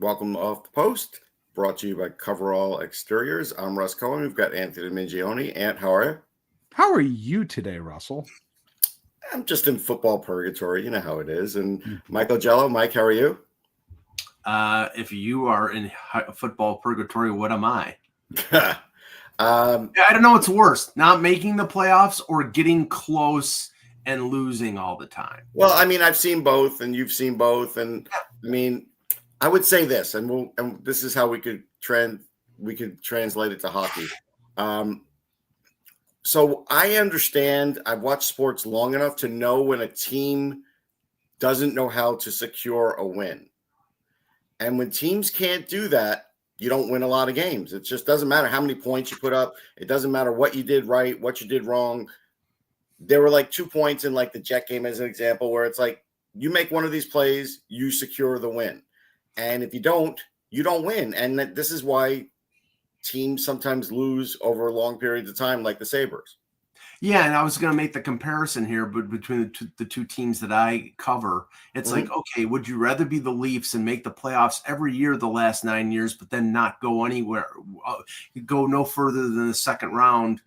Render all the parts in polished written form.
Welcome off the post. Brought to you by Coverall Exteriors. I'm Russ Cohen. We've got Anthony Mingione. Ant, how are you? How are you today, Russell? I'm just in football purgatory. You know how it is. And Michael Jello, Mike, how are you? If you are in football purgatory, what am I? I don't know what's worse, not making the playoffs or getting close and losing all the time. Well, I mean, I've seen both, and you've seen both, and I mean, I would say this, and this is how we could translate it to hockey. So I understand. I've watched sports long enough to know when a team doesn't know how to secure a win, and when teams can't do that, you don't win a lot of games. It just doesn't matter how many points you put up. It doesn't matter what you did right, what you did wrong. There were like 2 points in like the Jet game as an example, where it's like you make one of these plays, you secure the win. And if you don't, you don't win. And this is why teams sometimes lose over long periods of time, like the Sabres. Yeah, and I was going to make the comparison here, but between the two teams that I cover, it's like, okay, would you rather be the Leafs and make the playoffs every year the last 9 years, but then not go anywhere, go no further than the second round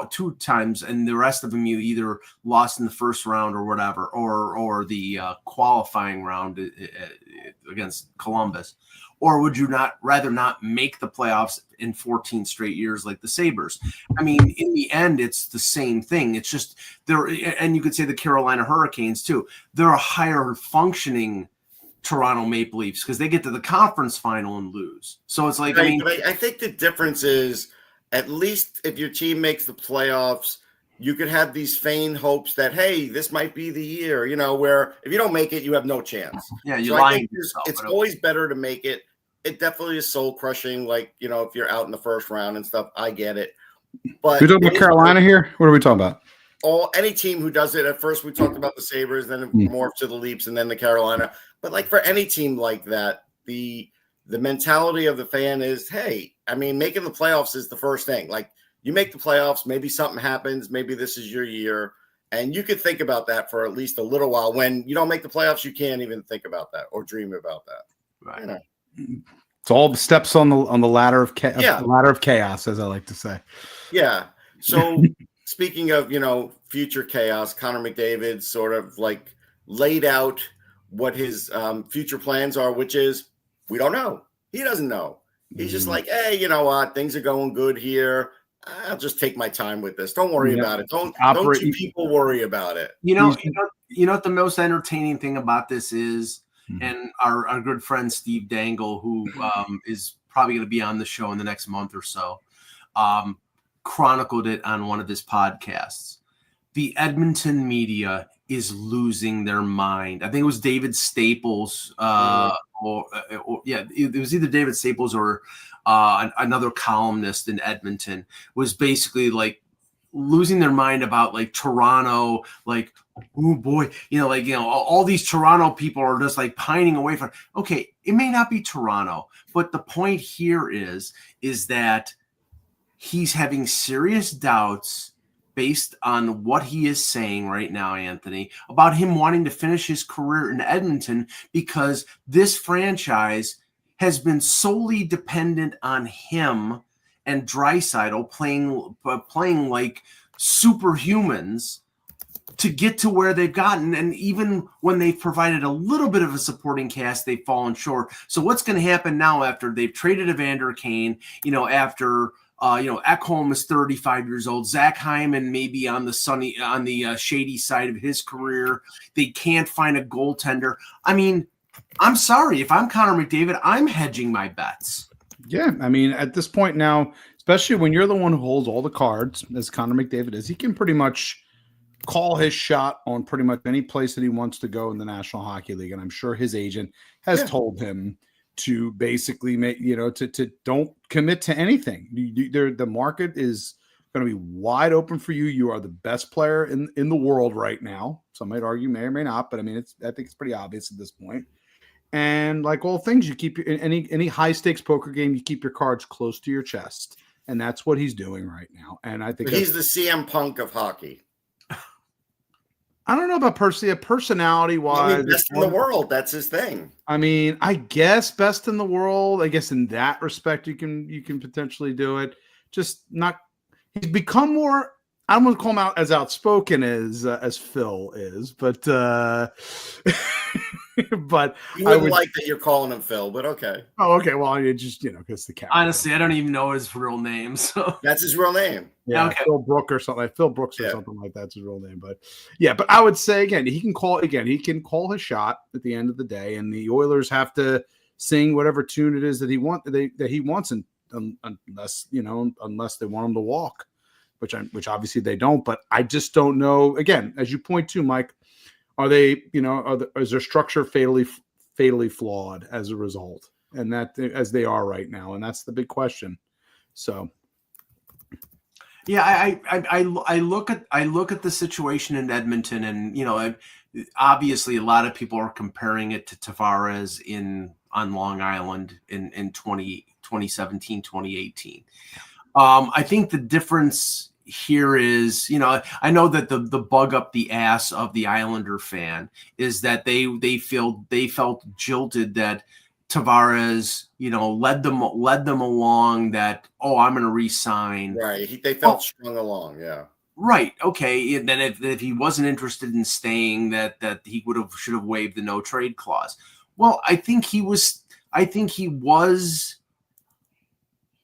two times, and the rest of them you either lost in the first round or whatever, or the qualifying round against Columbus? Or would you rather not make the playoffs in 14 straight years like the Sabres? I mean, in the end, it's the same thing. It's just and you could say the Carolina Hurricanes too. They're a higher functioning Toronto Maple Leafs because they get to the conference final and lose. So it's like, right, I think the difference is, at least if your team makes the playoffs, you could have these feigned hopes that, hey, this might be the year, where if you don't make it, you have no chance. Yeah, you're lying to yourself. It's always better to make it. It definitely is soul crushing, like, if you're out in the first round and stuff. I get it. But we're talking about Carolina here? What are we talking about? Any team who does it, at first we talked about the Sabres, then it morphed to the Leafs, and then the Carolina. But like for any team like that, the mentality of the fan is, hey, I mean, making the playoffs is the first thing. Like, you make the playoffs, maybe something happens, maybe this is your year, and you could think about that for at least a little while. When you don't make the playoffs, you can't even think about that or dream about that. Right. It's all the steps on the ladder of ladder of chaos, as I like to say. Yeah. So speaking of future chaos, Connor McDavid sort of like laid out what his future plans are, which is we don't know. He doesn't know. He's just like, hey, you know what? Things are going good here. I'll just take my time with this. Don't worry about it. Don't you people worry about it. You know what the most entertaining thing about this is, and our good friend Steve Dangle, who is probably going to be on the show in the next month or so, chronicled it on one of his podcasts. The Edmonton media is losing their mind. I think it was David Staples, it was either David Staples or another columnist in Edmonton, was basically like losing their mind about like Toronto, like, oh boy, all these Toronto people are just like pining away from. Okay, it may not be Toronto, but the point here is that he's having serious doubts based on what he is saying right now, Anthony, about him wanting to finish his career in Edmonton, because this franchise has been solely dependent on him and Draisaitl playing like superhumans to get to where they've gotten. And even when they've provided a little bit of a supporting cast, they've fallen short. So what's going to happen now after they've traded Evander Kane, after Ekholm is 35 years old. Zach Hyman may be on the shady side of his career. They can't find a goaltender. I mean, I'm sorry. If I'm Connor McDavid, I'm hedging my bets. Yeah, I mean, at this point now, especially when you're the one who holds all the cards, as Connor McDavid is, he can pretty much call his shot on pretty much any place that he wants to go in the National Hockey League. And I'm sure his agent has told him to basically make, to don't commit to anything. The market is going to be wide open for you. You are the best player in the world right now. Some might argue may or may not, but I mean, I think it's pretty obvious at this point. And like all things, you keep any high stakes poker game, you keep your cards close to your chest, and that's what he's doing right now. And I think he's the CM Punk of hockey. I don't know about personality I wise. mean, best in the world. That's his thing. I mean, I guess best in the world. I guess in that respect, you can potentially do it. Just not. He's become more. I don't want to call him out as outspoken as Phil is, but but You I wouldn't would. like that you're calling him Phil, but okay. Oh, okay. Well, it just because the character. Honestly, I don't even know his real name. So That's his real name. Yeah, okay. Phil Brook or something like Phil Brooks or Yeah. something like that's his real name. But yeah, but I would say again, he can call his shot at the end of the day, and the Oilers have to sing whatever tune it is that he wants, unless they want him to walk, which obviously they don't. But I just don't know. Again, as you point to, Mike, are they is their structure fatally flawed as a result, and that as they are right now, and that's the big question. So. yeah, I look at the situation in Edmonton, and obviously a lot of people are comparing it to Tavares on Long Island in 2017, 2018. I think the difference here is, I know that the bug up the ass of the Islander fan is that they felt jilted that Tavares, led them along that, I'm going to re-sign. Right. They felt strung along. Yeah. Right. Okay. And then if he wasn't interested in staying, that he should have waived the no trade clause. Well, I think he was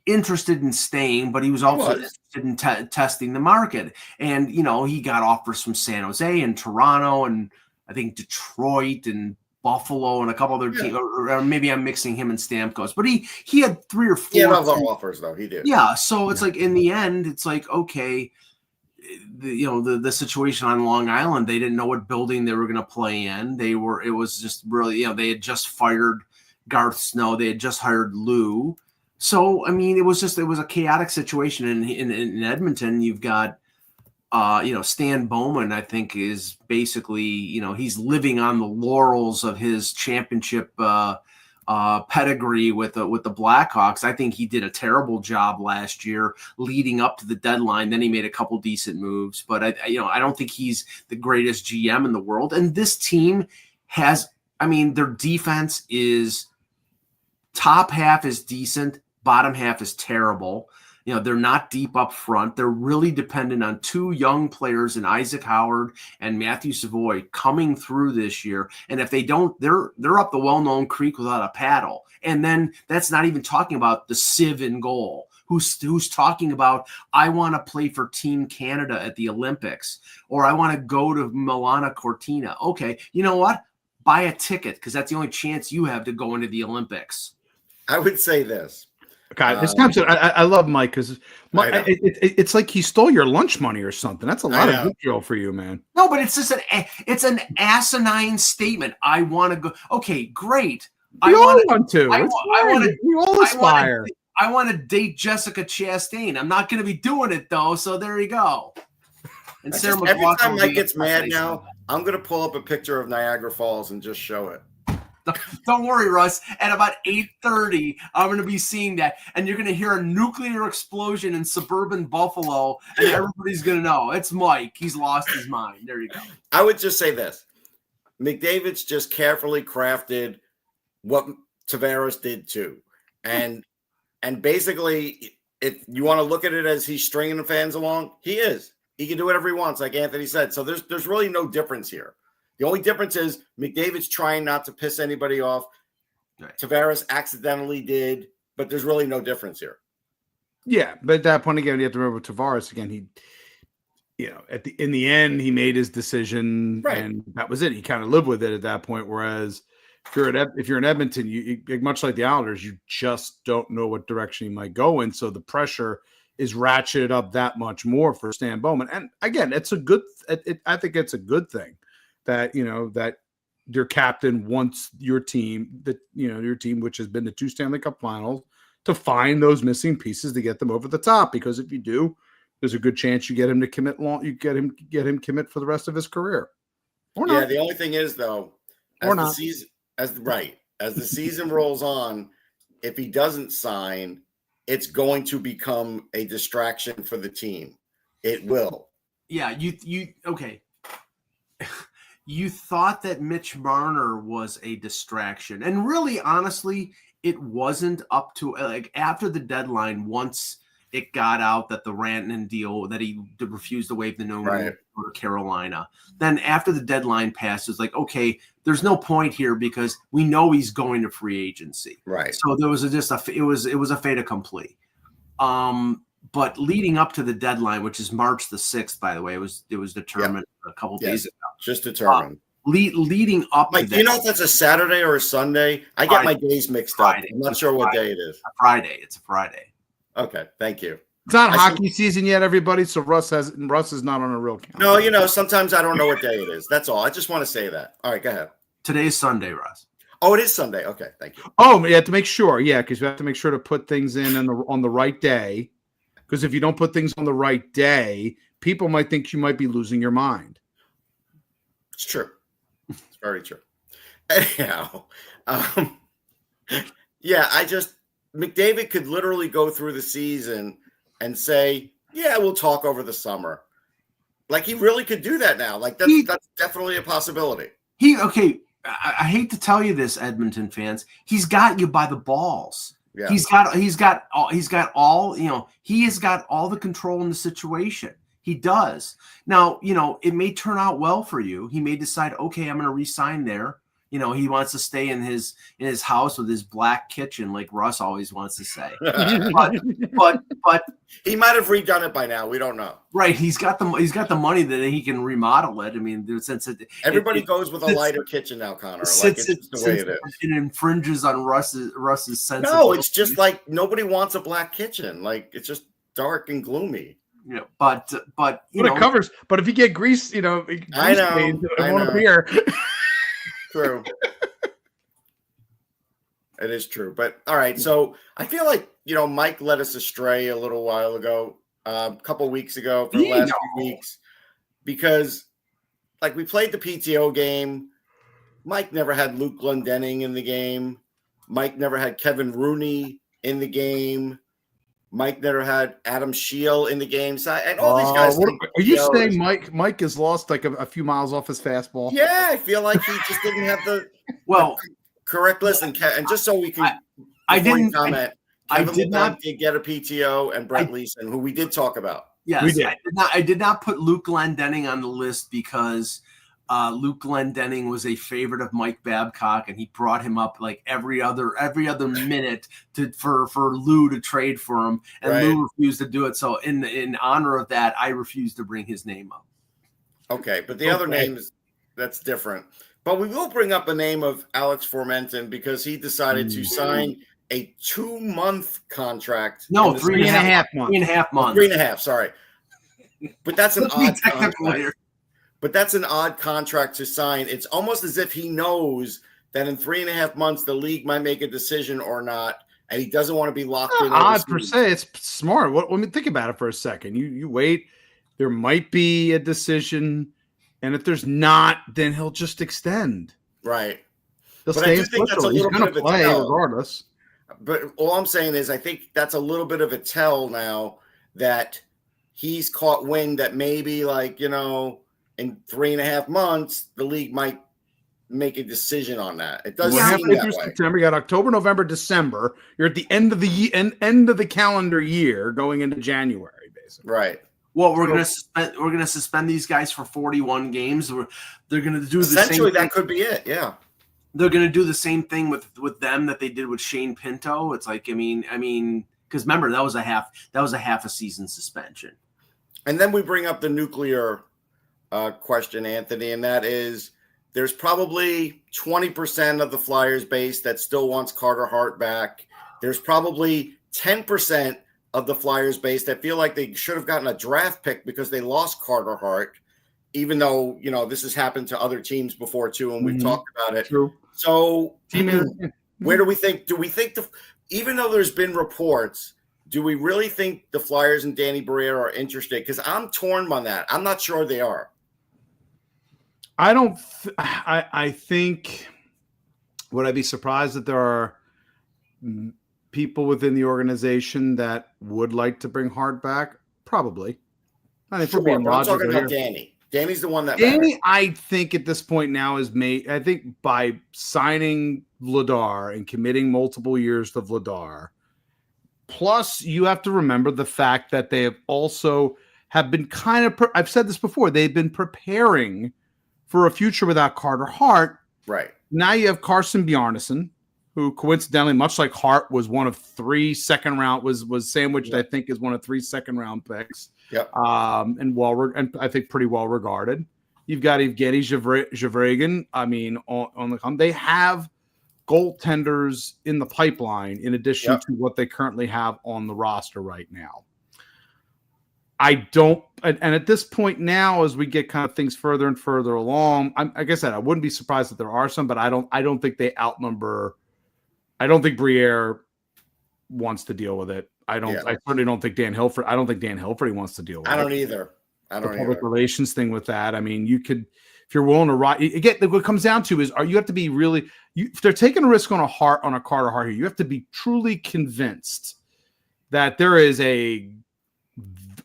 interested in staying, but he was also interested in testing the market. And, he got offers from San Jose and Toronto and I think Detroit and Buffalo and a couple other teams, or maybe I'm mixing him and Stamkos, but he had 3 or 4. He had other offers though. He did. Yeah. So it's like, in the end, it's like, okay, the situation on Long Island, they didn't know what building they were going to play in. It was just really, they had just fired Garth Snow. They had just hired Lou. So, I mean, it was a chaotic situation in Edmonton. You've got, Stan Bowman, I think, is basically, he's living on the laurels of his championship pedigree with the Blackhawks. I think he did a terrible job last year leading up to the deadline. Then he made a couple decent moves, but I don't think he's the greatest GM in the world. And this team their defense is top half is decent, bottom half is terrible. They're not deep up front. They're really dependent on 2 young players in Isaac Howard and Matthew Savoy coming through this year. And if they don't, they're up the well-known creek without a paddle. And then that's not even talking about the Civ in goal, who's talking about, I want to play for Team Canada at the Olympics, or I want to go to Milana Cortina. Okay, you know what? Buy a ticket, because that's the only chance you have to go into the Olympics. I would say this. God, it's time to. I love Mike because it's like he stole your lunch money or something. That's a lot of vitriol for you, man. No, but it's just an asinine statement. I want to go. Okay, great. We all want to. We all aspire. I want to date Jessica Chastain. I'm not going to be doing it though. So there you go. And Every time Mike gets mad now, I'm going to pull up a picture of Niagara Falls and just show it. Don't worry, Russ. At about 8:30, I'm going to be seeing that, and you're going to hear a nuclear explosion in suburban Buffalo, and everybody's going to know it's Mike. He's lost his mind. There you go. I would just say this: McDavid's just carefully crafted what Tavares did too, and basically, if you want to look at it as he's stringing the fans along, he is. He can do whatever he wants, like Anthony said. So there's really no difference here. The only difference is McDavid's trying not to piss anybody off. Right. Tavares accidentally did, but there's really no difference here. Yeah, but at that point again, you have to remember Tavares again. In the end, he made his decision, right, and that was it. He kind of lived with it at that point. Whereas if you're in Edmonton, you much like the Islanders, you just don't know what direction he might go in. So the pressure is ratcheted up that much more for Stan Bowman. And again, it's a good. I think it's a good thing that that your captain wants your team, your team, which has been to 2 Stanley Cup Finals, to find those missing pieces to get them over the top. Because if you do, there's a good chance you get him to commit you get him commit for the rest of his career. Or not. Yeah, the only thing is though, as the season rolls on, if he doesn't sign, it's going to become a distraction for the team. It will. Yeah, you okay. you thought that Mitch Marner was a distraction, and really, honestly, it wasn't up to like after the deadline. Once it got out that the Rantanen deal that he refused to waive the no Right. for Carolina, then after the deadline passed, it's like, okay, there's no point here because we know he's going to free agency. Right. So there was it was a fait accompli. But leading up to the deadline, which is March the 6th, by the way, it was determined a couple days ago. Just determined. Leading up Mike, to do you know if that's a Saturday or a Sunday? I get my days mixed Friday. up. I'm not sure what day it is. It's a Friday. Okay, thank you. It's not I hockey season yet, everybody. So Russ is not on a real calendar. No, sometimes I don't know what day it is. That's all. I just want to say that. All right, go ahead. Today's Sunday, Russ. Oh, it is Sunday. Okay, thank you. Oh, you have to make sure. Yeah, because you have to make sure to put things in on the right day. Because if you don't put things on the right day, people might think you might be losing your mind. It's true. It's very true. Anyhow, McDavid could literally go through the season and say, yeah, we'll talk over the summer. Like he really could do that now. Like that's definitely a possibility. I hate to tell you this, Edmonton fans. He's got you by the balls. Yeah. He has got all the control in the situation. He does. Now, it may turn out well for you. He may decide, okay, I'm going to re-sign there. He wants to stay in his house with his black kitchen, like Russ always wants to say. but he might have redone it by now. We don't know. Right, he's got the money that he can remodel it. I mean, since everybody goes with a lighter kitchen now, Connor. Like it's just the way it is. It infringes on Russ's sense. No, it's just like nobody wants a black kitchen. Like it's just dark and gloomy. But it covers. But if you get grease, I know. It won't appear. True. It is true. But all right. So I feel like, Mike led us astray a little while ago, a couple weeks ago for the last few weeks, because like we played the PTO game. Mike never had Luke Glendening in the game. Mike never had Kevin Rooney in the game. Mike never had Adam Scheel in the game. So, and all these guys. Are you saying Mike has lost like a few miles off his fastball? Yeah, I feel like he just didn't have the correct list. And just so we can, Kevin LeBlanc did get a PTO, and Brett Leeson, who we did talk about. Yes, we did. I did not put Luke Glendening on the list because Luke Glendening was a favorite of Mike Babcock, and he brought him up like every other minute for Lou to trade for him, and Lou refused to do it. So in honor of that, I refused to bring his name up. Okay, but the other names, that's different. But we will bring up the name of Alex Formenton because he decided to sign a 2-month contract. No, 3.5 months. 3.5 months. 3.5, sorry. But that's an odd contract. But that's an odd contract to sign. It's almost as if he knows that in 3.5 months the league might make a decision or not, and he doesn't want to be locked in. Odd per se, it's smart. Think about it for a second. You wait. There might be a decision, and if there's not, then he'll just extend. Right. He'll stay in Switzerland. He's going to play regardless. But all I'm saying is I think that's a little bit of a tell now that he's caught wind that maybe in 3.5 months, the league might make a decision on that. It doesn't seem that way. September, you got October, November, December. You're at the end of the end of the calendar year, going into January, basically. Right. Well, we're gonna suspend these guys for 41 games. They're gonna do essentially that could be it. Yeah. They're gonna do the same thing with them that they did with Shane Pinto. It's like I mean, because remember that was a half a season suspension. And then we bring up the nuclear question, Anthony, and that is there's probably 20% of the Flyers base that still wants Carter Hart back. There's probably 10% of the Flyers base that feel like they should have gotten a draft pick because they lost Carter Hart, even though, this has happened to other teams before too, and we've talked about it. True. So where do we think even though there's been reports, do we really think the Flyers and Danny Briere are interested? Because I'm torn on that. I'm not sure they are. I don't. I think. Would I be surprised that there are people within the organization that would like to bring Hart back? Probably. I think we're being logical I'm talking here. about Danny. Danny's the one that matters. Danny, I think at this point now is made. I think by signing Vladar and committing multiple years to Vladar, plus you have to remember the fact that they have been kind of. I've said this before. They've been preparing for a future without Carter Hart. Right. Now you have Carson Bjarnason, who coincidentally, much like Hart, was one of 3 second round was sandwiched. I think as one of 3 second round picks. Yep. And I think pretty well regarded. You've got Evgeny Zhivragin. I mean, on the come, they have goaltenders in the pipeline in addition to what they currently have on the roster right now. I don't, and at this point now, as we get kind of things further and further along, like I said, I wouldn't be surprised if there are some, but I don't think they outnumber. I don't think Briere wants to deal with it. I certainly don't think Dan Hilfert. I don't think Dan Hilfert wants to deal with it. I don't either. The public relations thing with that. I mean, you could, if you're willing to ride. Again, what it comes down to is, you have to be really. If they're taking a risk on a Carter Hart here, you have to be truly convinced that there is a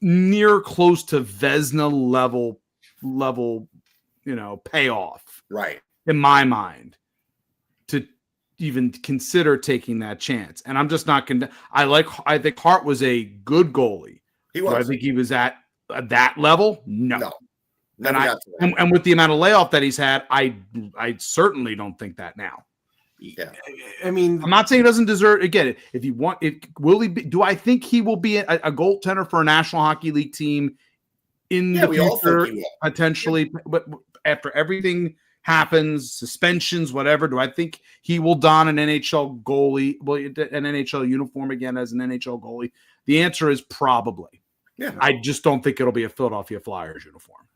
near close to Vezina level, payoff. Right. In my mind, to even consider taking that chance. And I'm just not I think Hart was a good goalie. He was. I think he was at that level. No. And with the amount of layoff that he's had, I certainly don't think that now. Yeah. I mean, I'm not saying he doesn't deserve. Again, if you want, will he be? Do I think he will be a goaltender for a National Hockey League team in the future? Potentially, but after everything happens, suspensions, whatever, do I think he will don an NHL goalie, an NHL uniform again as an NHL goalie? The answer is probably. Yeah. I just don't think it'll be a Philadelphia Flyers uniform.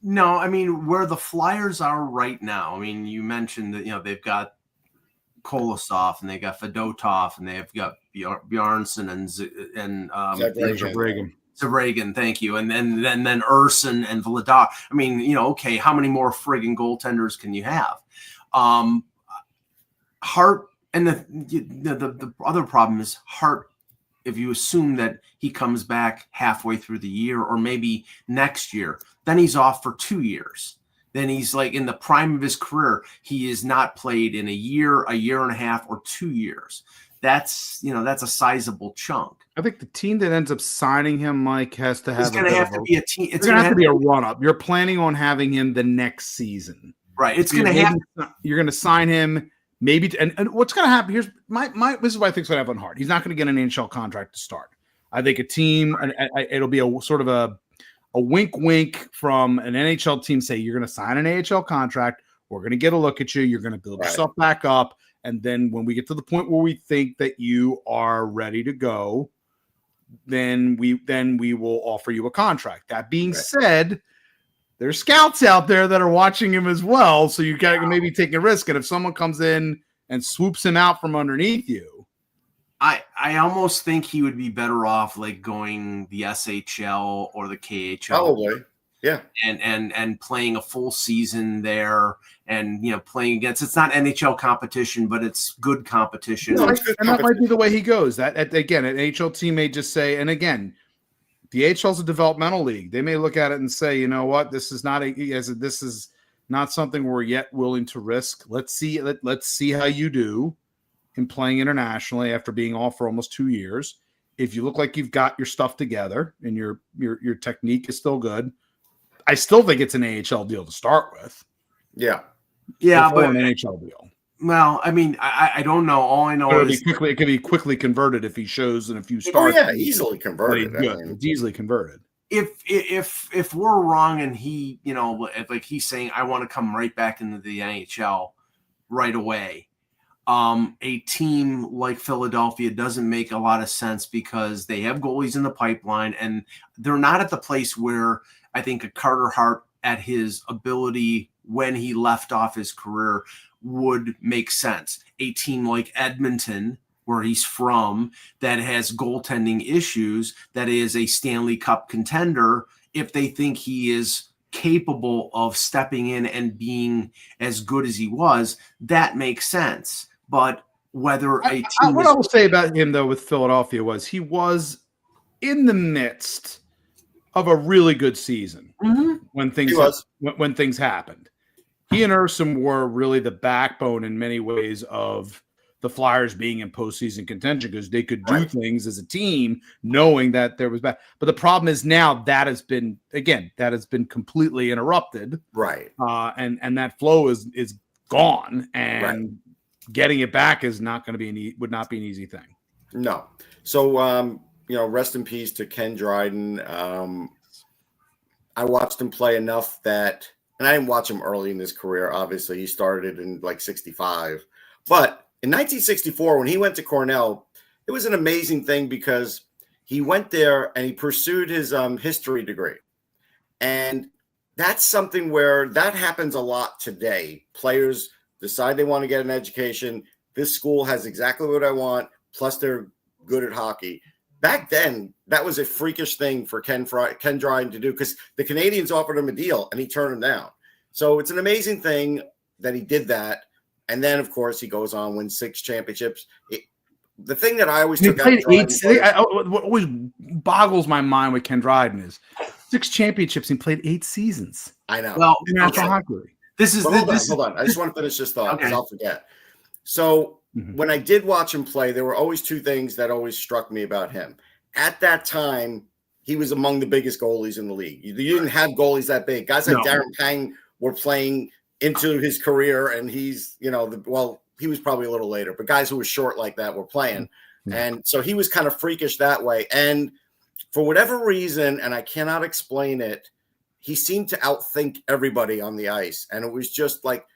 No, I mean, where the Flyers are right now, I mean, you mentioned that, they've got Kolosov and they got Fedotov and they've got Bjarnason and Zhivragin, thank you. And then Urson and Vladar. I mean, okay, how many more friggin' goaltenders can you have? Hart, and the other problem is Hart, if you assume that he comes back halfway through the year or maybe next year, then he's off for 2 years. Then he's like in the prime of his career. He is not played in a year and a half, or 2 years. That's a sizable chunk. I think the team that ends up signing him, Mike, has to have. It's going to have to be a team. It's going to have to be a run-up. You're planning on having him the next season, right? It's going to have. You're going to sign him maybe, and what's going to happen? Here's my. This is what I think is going to happen hard. He's not going to get an NHL contract to start. I think a team, and it'll be a sort of a wink from an NHL team. Say you're going to sign an AHL contract. We're going to get a look at you. You're going to build yourself back up. And then when we get to the point where we think that you are ready to go, then we will offer you a contract. That being said, there's scouts out there that are watching him as well. So you got to maybe take a risk. And if someone comes in and swoops him out from underneath you, I almost think he would be better off like going the SHL or the KHL. Probably. Yeah. And playing a full season there and, playing against, it's not NHL competition, but it's good competition. No, and that might be the way he goes. That again, an NHL team may just say, and again, the AHL is a developmental league. They may look at it and say, you know what, this is not something we're yet willing to risk. Let's see how you do in playing internationally after being off for almost 2 years. If you look like you've got your stuff together and your technique is still good, I still think it's an AHL deal to start with. Yeah. Yeah, but an NHL deal. Well, I mean, I don't know. All I know is it can be quickly converted if he shows in a few starts. Oh yeah, easily converted. It's easily converted. If we're wrong and he, like he's saying, I want to come right back into the NHL right away. A team like Philadelphia doesn't make a lot of sense because they have goalies in the pipeline and they're not at the place where I think a Carter Hart at his ability when he left off his career would make sense. A team like Edmonton, where he's from, that has goaltending issues, that is a Stanley Cup contender, if they think he is capable of stepping in and being as good as he was, that makes sense. But whether a team what I will say about him, though, with Philadelphia was he was in the midst of a really good season when things He was. when things happened. He and Urson were really the backbone in many ways of the Flyers being in postseason contention because they could do things as a team knowing that there was bad. But the problem is now that has been completely interrupted. Right. And that flow is gone, and getting it back is not going to be would not be an easy thing. No. So, rest in peace to Ken Dryden. I watched him play enough that, and I didn't watch him early in his career. Obviously, he started in like 65, but in 1964, when he went to Cornell, it was an amazing thing because he went there and he pursued his history degree. And that's something where that happens a lot today. Players decide they want to get an education. This school has exactly what I want, plus they're good at hockey. Back then, that was a freakish thing for Ken Dryden to do because the Canadians offered him a deal and he turned him down. So it's an amazing thing that he did that. And then, of course, he goes on, wins 6 championships. The thing that I always took out what always boggles my mind with Ken Dryden is 6 championships. He played 8 seasons. I know. Well, National Hockey League. Hold on. I just want to finish this thought because I'll forget. So when I did watch him play, there were always 2 things that always struck me about him. At that time, he was among the biggest goalies in the league. You didn't have goalies that big. Guys like Darren Pang were playing into his career, and he's, he was probably a little later, but guys who were short like that were playing. And so he was kind of freakish that way. And for whatever reason, and I cannot explain it, he seemed to outthink everybody on the ice. And it was just like,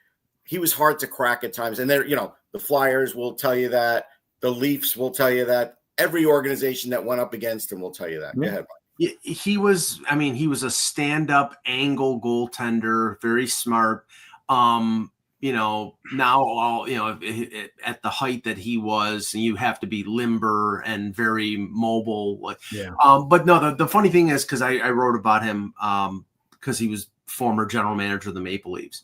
he was hard to crack at times. And there, the Flyers will tell you that. The Leafs will tell you that. Every organization that went up against him will tell you that. Go ahead, Mike. He was a stand-up angle goaltender, very smart. Now at the height that he was, you have to be limber and very mobile. But no, the funny thing is, because I wrote about him because he was former general manager of the Maple Leafs.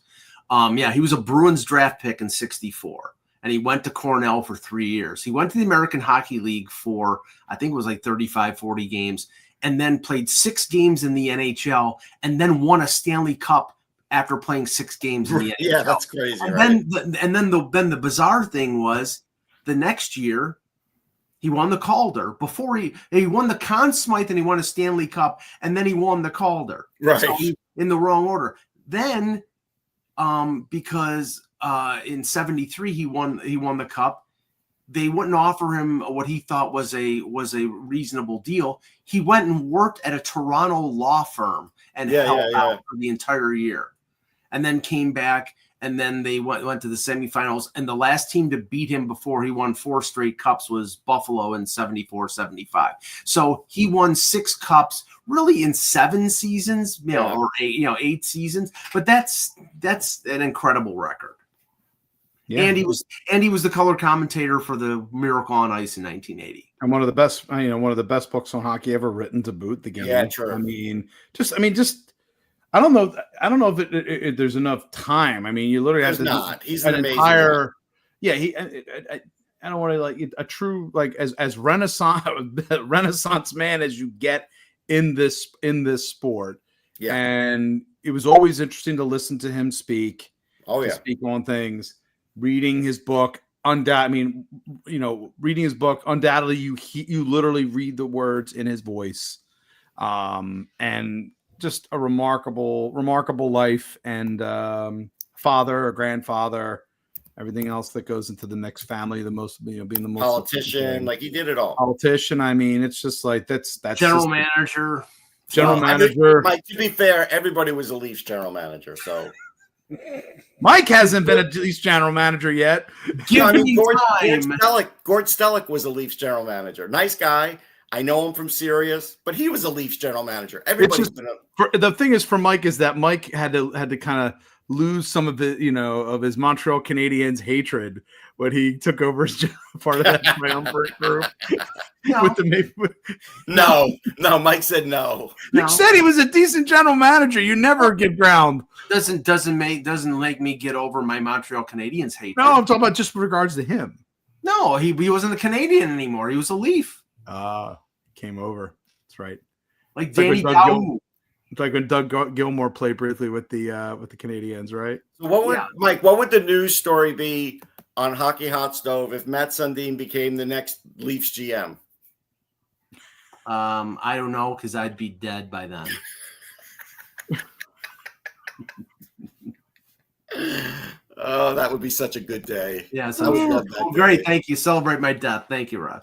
He was a Bruins draft pick in 64. And he went to Cornell for 3 years. He went to the American Hockey League for, I think it was like 35, 40 games, and then played 6 games in the NHL, and then won a Stanley Cup after playing 6 games in the NHL. Yeah, that's crazy. And then the bizarre thing was the next year he won the Calder. Before he won the Conn Smythe and he won a Stanley Cup, and then he won the Calder. Right. So in the wrong order. Then because in 73 he won the cup, they wouldn't offer him what he thought was a reasonable deal. He went and worked at a Toronto law firm and held out for the entire year, and then came back, and then they went to the semifinals, and the last team to beat him before he won 4 straight cups was Buffalo in 74-75. So he won 6 cups really in 7 seasons, or 8 seasons, but that's an incredible record. Yeah. And he was the color commentator for the Miracle on Ice in 1980. And one of the best books on hockey ever written to boot. The game. Yeah, true. I don't know if there's enough time. I mean, you literally have to. He's an amazing. I don't want to like a true as Renaissance man as you get in this sport. Yeah. And it was always interesting to listen to him speak. Speak on things. Reading his book, reading his book, undoubtedly you literally read the words in his voice, and just a remarkable life, and father or grandfather, everything else that goes into the next family, being the most politician, like he did it all. Politician, I mean, it's just like that's general manager. Mike, to be fair, everybody was a Leafs general manager, so. Mike hasn't been a Leafs general manager yet. Gord Stellick was a Leafs general manager. Nice guy. I know him from Sirius, but he was a Leafs general manager. Everybody's the thing is for Mike is that Mike had to kind of lose some of the of his Montreal Canadiens hatred when he took over as part of that triumvirate group. No, Mike said no. You said he was a decent general manager. You never get ground. Doesn't make me get over my Montreal Canadiens hatred. No, I'm talking about just with regards to him. No, he wasn't a Canadian anymore. He was a Leaf. Came over. That's right. like It's like Danny when Doug Daoud. It's like when Doug Gilmore played briefly with the Canadians, right? So what would Yeah. Mike? What would the news story be on Hockey Hot Stove if Matt Sundin became the next Leafs GM? I don't know, because I'd be dead by then. Oh, that would be such a good day. Yeah, I so would love that great. day. Thank you. Celebrate my death. Thank you, Rod.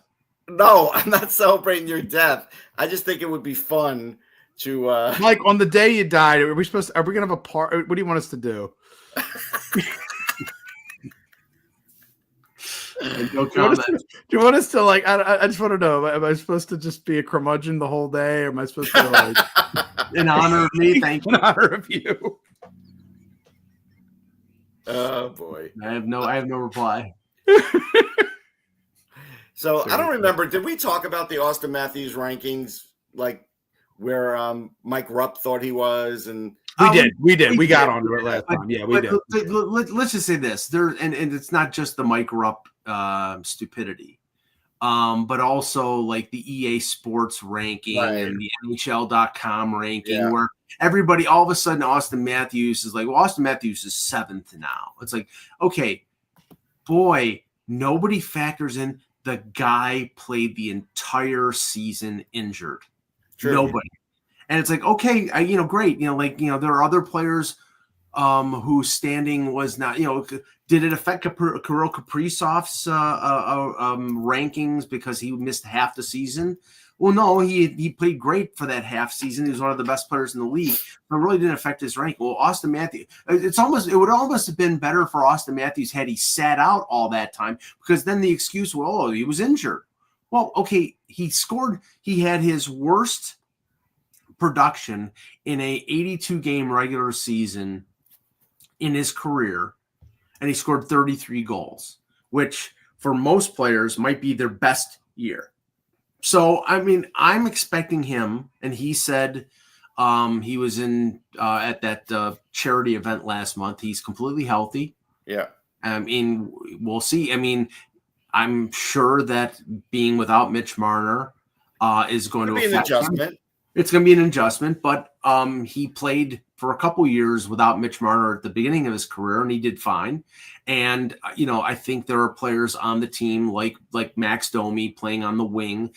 No, I'm not celebrating your death. I just think it would be fun to Mike, on the day you died, are we gonna have a part? What do you want us to do? No Do you, want us comment. to, do you want us to like? I just want to know. Am I supposed to just be a curmudgeon the whole day, or am I supposed to like In honor of me, thank you. in honor of you? Oh boy. I have no reply. So I don't Seriously. remember. Did we talk about the Austin Matthews rankings, like where Mike Rupp thought he was, and We did. We got did. onto it last time. Yeah, we But did. let's just say this: and it's not just the Mike Rupp stupidity, but also like the EA Sports ranking Right. and the NHL.com ranking, Yeah. where everybody all of a sudden Austin Matthews is like, well, Austin Matthews is 7th now. It's like, okay, boy, nobody factors in the guy played the entire season injured. True. Nobody. And it's like, okay, great. There are other players whose standing was not, did it affect Kirill Kaprizov's rankings because he missed half the season? Well, no, he played great for that half season. He was one of the best players in the league, but it really didn't affect his rank. Well, Austin Matthews, it would almost have been better for Austin Matthews had he sat out all that time, because then the excuse, well, he was injured. Well, okay, he had his worst production in a 82 game regular season in his career, and he scored 33 goals, which for most players might be their best year. So, I mean, I'm expecting him, and he said he was in at that charity event last month. He's completely healthy. Yeah. I mean, we'll see. I mean, I'm sure that being without Mitch Marner is going to It'll be an affect him. adjustment. It's going to be an adjustment, but he played for a couple years without Mitch Marner at the beginning of his career, and he did fine. And I think there are players on the team like Max Domi playing on the wing,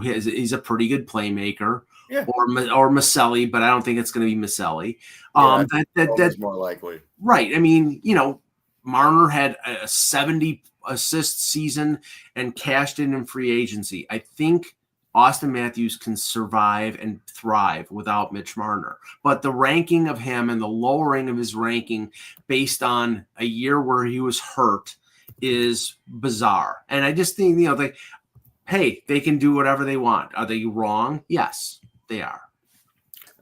he's a pretty good playmaker, Yeah. or Maselli, but I don't think it's going to be Maselli. Yeah, That's That's more likely. right. I mean, Marner had a 70 assist season and cashed in free agency. I think Austin Matthews can survive and thrive without Mitch Marner. But the ranking of him and the lowering of his ranking based on a year where he was hurt is bizarre. And I just think, hey, they can do whatever they want. Are they wrong? Yes, they are.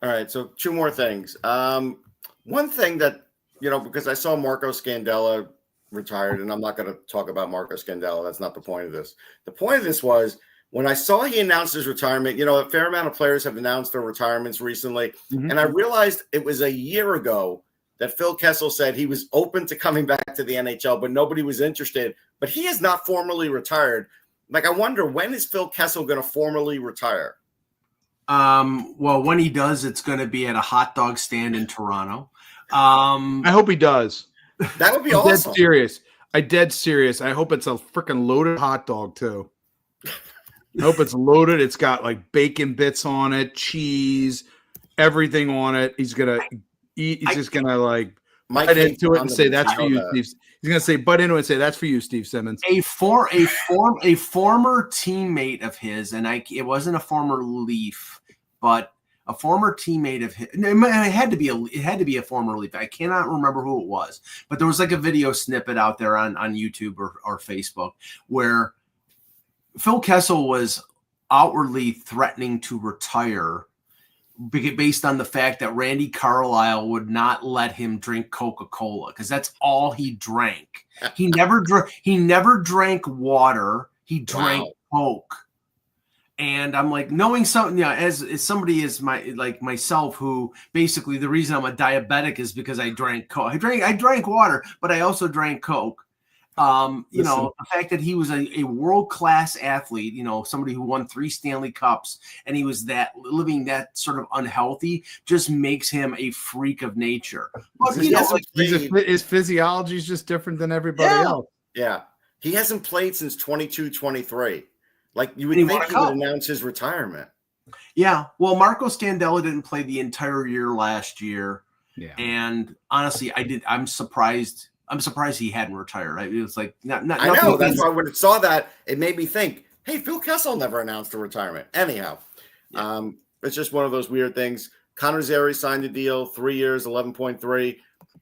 All right. So 2 more things. One thing that, because I saw Marco Scandella retired, and I'm not going to talk about Marco Scandella. That's not the point of this. The point of this was, when I saw he announced his retirement, a fair amount of players have announced their retirements recently. Mhm. And I realized it was a year ago that Phil Kessel said he was open to coming back to the NHL, but nobody was interested. But he is not formally retired. Like, I wonder, when is Phil Kessel going to formally retire? Well, when he does, it's going to be at a hot dog stand in Toronto. I hope he does. That would be I'm awesome. dead serious. I hope it's a freaking loaded hot dog too. I hope it's loaded. It's got like bacon bits on it, cheese, everything on it. He's gonna eat. He's just gonna like Mike butt hates into it on and the say that's for you, Nutella. Steve. He's gonna say butt into it and say that's for you, Steve Simmons. A former teammate of his, and it wasn't a former Leaf, but a former teammate of his. It had to be a former Leaf. I cannot remember who it was, but there was like a video snippet out there on YouTube or Facebook where Phil Kessel was outwardly threatening to retire based on the fact that Randy Carlyle would not let him drink Coca-Cola because that's all he drank. He never drank water. He drank Coke. And I'm like, knowing something, as somebody is myself, who basically the reason I'm a diabetic is because I drank Coke. I drank water, but I also drank Coke. The fact that he was a world-class athlete, somebody who won 3 Stanley Cups, and he was living that sort of unhealthy, just makes him a freak of nature. But, his physiology is just different than everybody else. Yeah. He hasn't played since 22, 23. Like, you would think he would announce his retirement. Yeah. Well, Marco Scandella didn't play the entire year last year. Yeah. And honestly, I'm surprised he hadn't retired. It was like I know. That's why when I saw that, it made me think, hey, Phil Kessel never announced a retirement. Anyhow, it's just one of those weird things. Connor Zary signed a deal, 3 years, 11.3.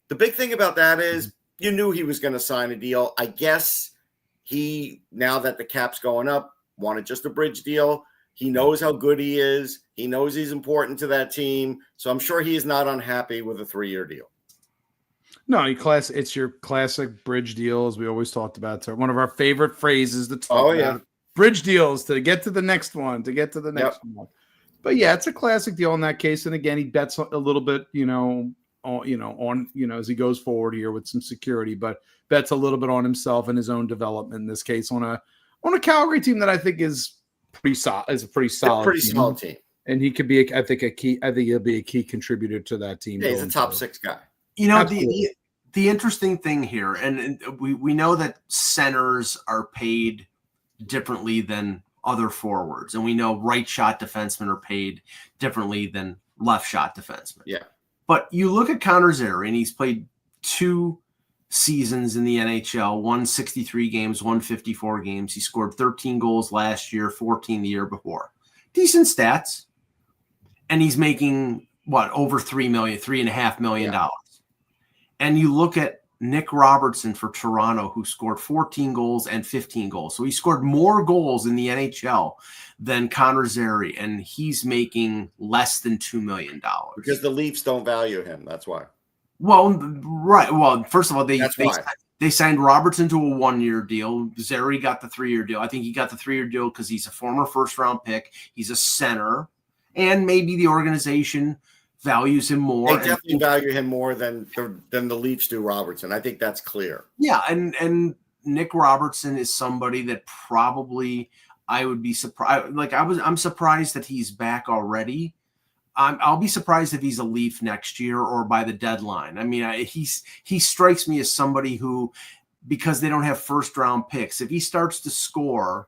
The big thing about that is you knew he was going to sign a deal. I guess he, now that the cap's going up, wanted just a bridge deal. He knows how good he is. He knows he's important to that team. So I'm sure he is not unhappy with a 3-year deal. No, it's your classic bridge deals. We always talked about. It's one of our favorite phrases to talk about. Bridge deals to get to the next one, one. But yeah, it's a classic deal in that case. And again, he bets a little bit, as he goes forward here with some security, but bets a little bit on himself and his own development in this case on a Calgary team that I think is pretty solid. Is a pretty solid, small team. And he could be, I think he'll be a key contributor to that team. Yeah, he's a top 6 guy. The interesting thing here, and we know that centers are paid differently than other forwards, and we know right shot defensemen are paid differently than left shot defensemen. Yeah. But you look at Connor Zary, and he's played 2 seasons in the NHL, 163 games, 154 games. He scored 13 goals last year, 14 the year before. Decent stats. And he's making over $3.5 million. And you look at Nick Robertson for Toronto, who scored 14 goals and 15 goals. So he scored more goals in the NHL than Connor Zary, and he's making less than $2 million. Because the Leafs don't value him. That's why. Well, right. Well, first of all, they signed Robertson to a 1-year deal. Zary got the 3-year deal. I think he got the 3-year deal because he's a former first-round pick. He's a center, and maybe the organization values him more. They definitely value him more than the Leafs do Robertson. I think that's clear. Yeah, and Nick Robertson is somebody that probably I would be surprised. I'm surprised that he's back already. I'll be surprised if he's a Leaf next year or by the deadline. I mean, he strikes me as somebody who, because they don't have first-round picks, if he starts to score,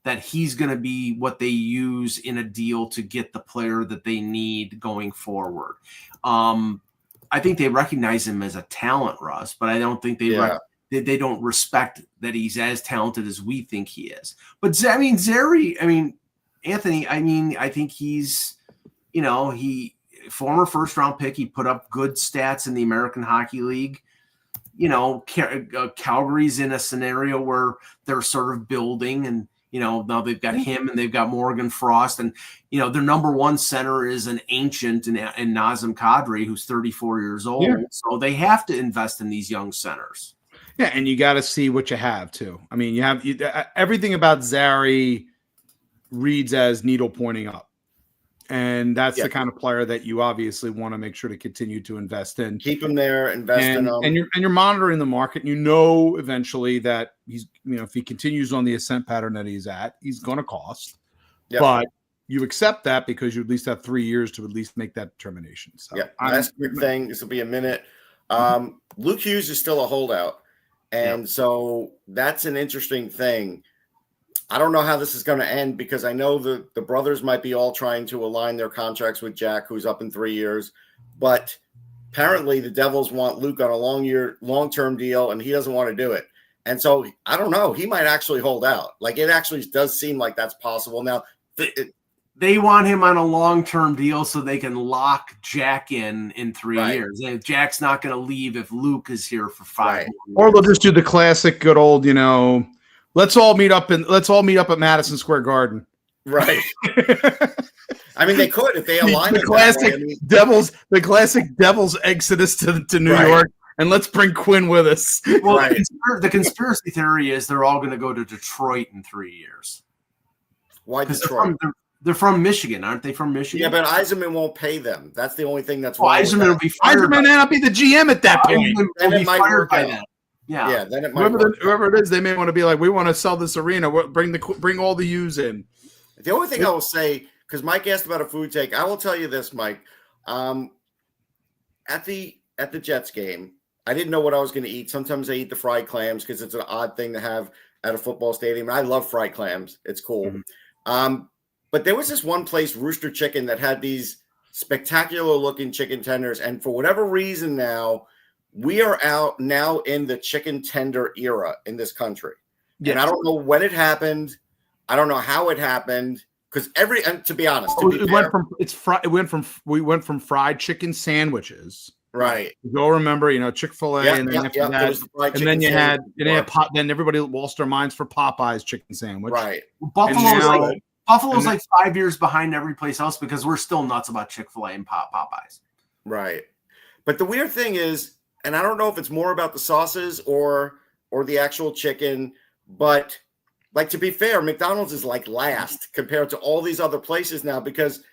that he's going to be what they use in a deal to get the player that they need going forward. I think they recognize him as a talent, Russ, but I don't think they don't respect that he's as talented as we think he is. But Zary, Anthony, I think he's, he former first-round pick. He put up good stats in the American Hockey League. Calgary's in a scenario where they're sort of building, and now they've got him and they've got Morgan Frost, and their number 1 center is an ancient in Nazem Kadri, who's 34 years old. Yeah. So they have to invest in these young centers. Yeah, and you got to see what you have too. I mean, you have everything about Zary reads as needle pointing up. And that's the kind of player that you obviously want to make sure to continue to invest in. Keep him there, invest in him. And you're monitoring the market. And eventually that he's, if he continues on the ascent pattern that he's at, he's going to cost. Yep. But you accept that because you at least have 3 years to at least make that determination. So last quick thing. This will be a minute. Luke Hughes is still a holdout. And so that's an interesting thing. I don't know how this is going to end because I know the brothers might be all trying to align their contracts with Jack, who's up in 3 years. But apparently the Devils want Luke on a long-term deal, and he doesn't want to do it. And so I don't know. He might actually hold out. Like, it actually does seem like that's possible. Now, they want him on a long-term deal so they can lock Jack in 3 years. And Jack's not going to leave if Luke is here for 5 years. Or they'll just do the classic good old, let's all meet up at Madison Square Garden. Right. I mean, they could if they align the classic Devils exodus to New York, and let's bring Quinn with us. Well, the conspiracy theory is they're all going to go to Detroit in 3 years. Why Detroit? They're from Michigan, aren't they? From Michigan. Yeah, but Yzerman won't pay them. That's the only thing that's wrong. Yzerman will be fired. Yzerman may not be the GM at that point. Will be fired by them. Yeah. then it might work. Whoever it is, they may want to be like, we want to sell this arena. Bring all the U's in. The only thing I will say, because Mike asked about a food take, I will tell you this, Mike. At the Jets game, I didn't know what I was going to eat. Sometimes I eat the fried clams because it's an odd thing to have at a football stadium. And I love fried clams. It's cool. Mm-hmm. But there was this one place, Rooster Chicken, that had these spectacular looking chicken tenders. And for whatever reason now, we are out now in the chicken tender era in this country. Yes. And I don't know when it happened. I don't know how it happened. Because and to be honest, we went from fried chicken sandwiches. Right. You'll remember, Chick-fil-A, and then after that, and then you had then everybody lost their minds for Popeye's chicken sandwich. Right. Buffalo's like 5 years behind every place else because we're still nuts about Chick-fil-A and Popeyes. Right. But the weird thing is, and I don't know if it's more about the sauces or the actual chicken, but like, to be fair, McDonald's is like last compared to all these other places now, because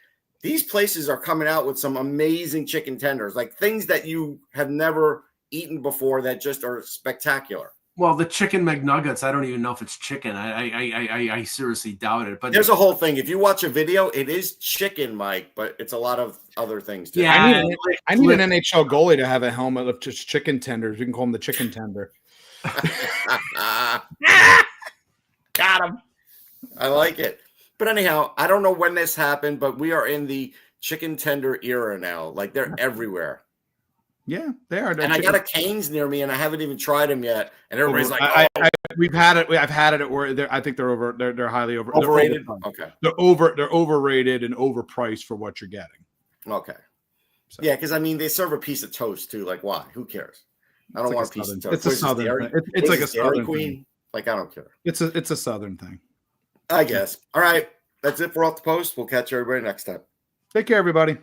these places are coming out with some amazing chicken tenders, like things that you have never eaten before that just are spectacular. Well, the chicken McNuggets, I don't even know if it's chicken. I seriously doubt it. But there's a whole thing. If you watch a video, it is chicken, Mike, but it's a lot of other things too. Yeah, I need an NHL goalie to have a helmet of just chicken tenders. You can call him the chicken tender. Got him. I like it. But anyhow, I don't know when this happened, but we are in the chicken tender era now. Like, they're everywhere. Yeah, they are. And I got a Cane's near me, and I haven't even tried them yet. And everybody's like, "We've had it. I've had it. Where I think they're over. They're highly overrated. Okay, they're overrated and overpriced for what you're getting. Okay, so. Yeah, because I mean, they serve a piece of toast too. Like, why? Who cares? I don't want a piece of toast. It's a southern. It's like a Southern Queen. Like, I don't care. It's a southern thing, I guess. All right, that's it for Off the Post. We'll catch everybody next time. Take care, everybody.